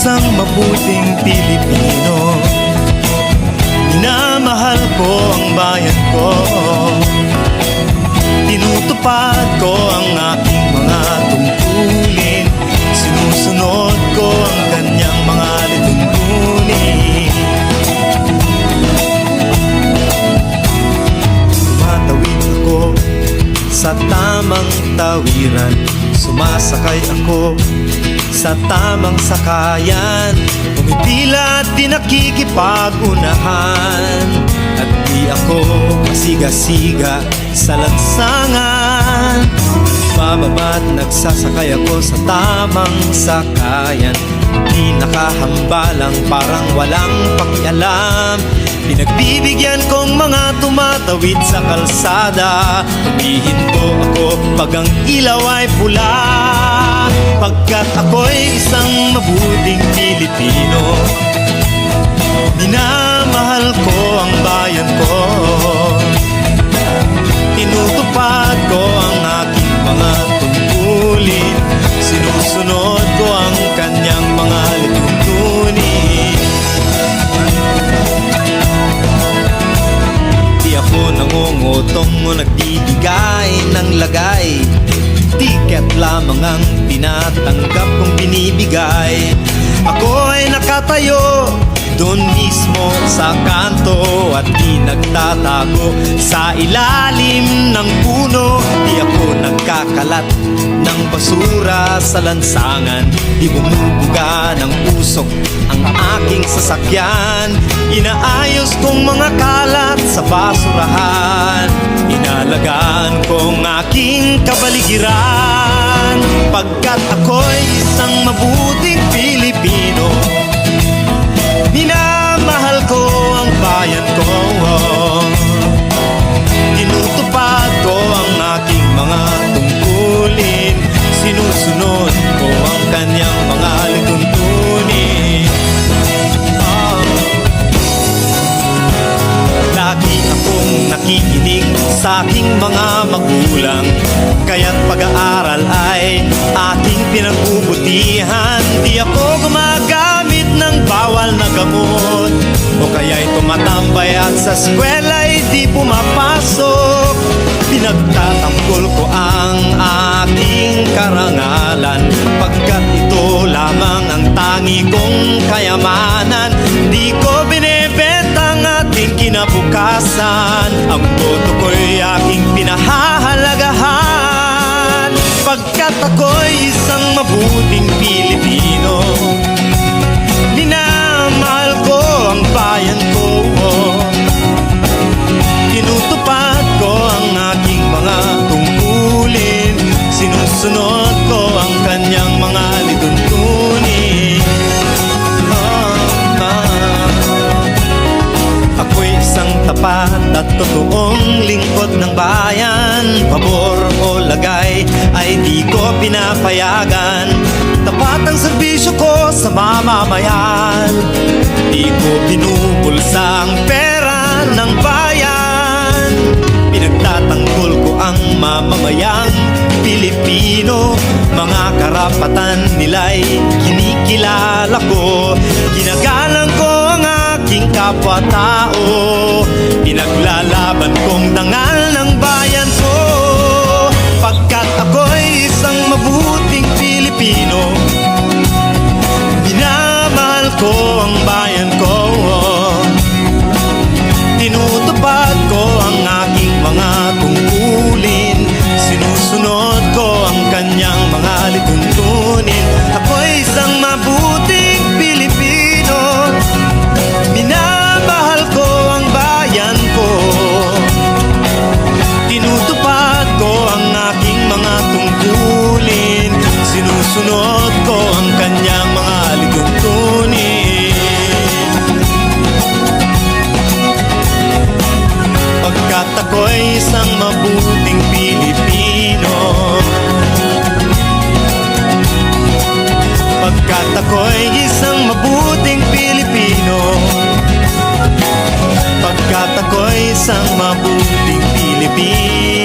isang mabuting Pilipino. Minamahal ko ang bayan ko, tinutupad ko ang aking mga tungkulin, sinusunod ko ang kanyang mga lituntunin. Tumatawid ako sa tamang tawiran, sumasakay ako sa tamang sakayan, umitila at di nakikipag-unahan, at di ako masiga-siga sa lansangan. Bababa at nagsasakay ako sa tamang sakayan, di nakahambalang parang walang pakialam. Pinagbibigyan kong mga tumatawid sa kalsada, humihinto ako pag ang ilaw ay pula, pagkat ako'y isang mabuting Pilipino. Minamahal ko ang bayan ko, tinutupad ko ang aking mga tungkulin, sinusunod ko ang kanyang mga lituntunin. Di ako nangungutong o nagbibigay ng lagay, tiket lamang ang tinatanggap kong binibigay. Ako ay nakatayo doon mismo sa kanto at di nagtatago sa ilalim ng puno. Di ako nagkakalat ng basura sa lansangan, di bumubuga ng usok ang aking sasakyan. Inaayos kong mga kalat sa basurahan, inalagaan kong aking kabaligiran, pagkat ako'y isang mabuting Pilipino. Minamahal ko ang bayan ko, tinutupad ko ang aking mga tungkulin, sinusunod ko ang kanyang mga lituntunin. Lagi akong nakikinig sa aking mga magulang, kaya't pag-aaral ay aking pinagbubutihan. Di ako gumagamit ng bawal na gamot, o kaya'y tumatambay at sa eskwela'y di pumapasok. Pinagtatanggol ko ang aking karangalan, pagkat ito lamang ang tangi kong kayamanan. Di ko binebenta ang ating kinabukasan, ang boto ko'y aking pinahahalagahan, pagkat ako'y isang mabuting Pilipino. Minamahal ko ang bayan ko, tinutupad ko ang aking mga tungkulin, sinusunod ko ang kanyang mga lituntunin. Ako'y isang tapat at totoong lingkod ng bayan, pabor o lagay ay di ko pinapayagan. Tapat ang serbisyo ko sa mamamayan, di ko binubulsa ang pera ng bayan. Pinagtatanggol ko ang mamamayang Pilipino, mga karapatan nila'y kinikilala ko, ginagalang ko ang aking kapwa-tao, pinaglalaban kong dangal ng bayan ko, pagkat ako'y isang mabuting Pilipino. Minamahal ko ang bayan ko, tinutupad ko ang aking mga tungkulin, sinusunod ko ang kanyang mga lituntunin. Ako'y isang mabuting Pilipino. Minamahal ko ang bayan ko, tinutupad ko ang aking mga tungkulin, sinusunod ko ang kanyang mga lituntunin. Pagkat ako'y isang mabuting Pilipino, pagkat ako'y isang mabuting Pilipino, pagkat ako'y isang mabuting Pilipino.